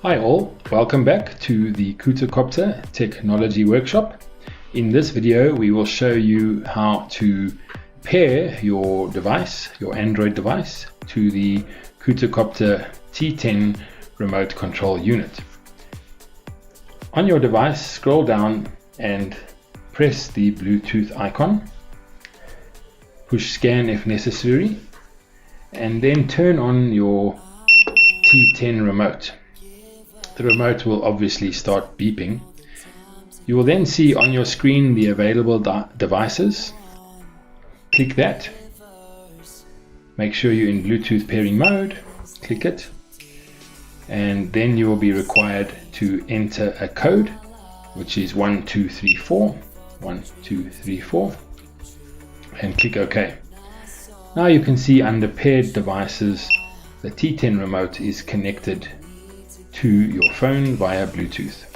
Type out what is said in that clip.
Hi all, welcome back to the Kutacopter Technology Workshop. In this video we will show you how to pair your device, your Android device, to the Kutacopter T10 remote control unit. On your device, scroll down and press the Bluetooth icon, push scan if necessary, and then turn on your T10 remote. The remote will obviously start beeping. You will then see on your screen the available devices. Click that. Make sure you're in Bluetooth pairing mode. Click it. And then you will be required to enter a code, which is 1234. 1234. And click OK. Now you can see under paired devices, the T10 remote is connected to your phone via Bluetooth.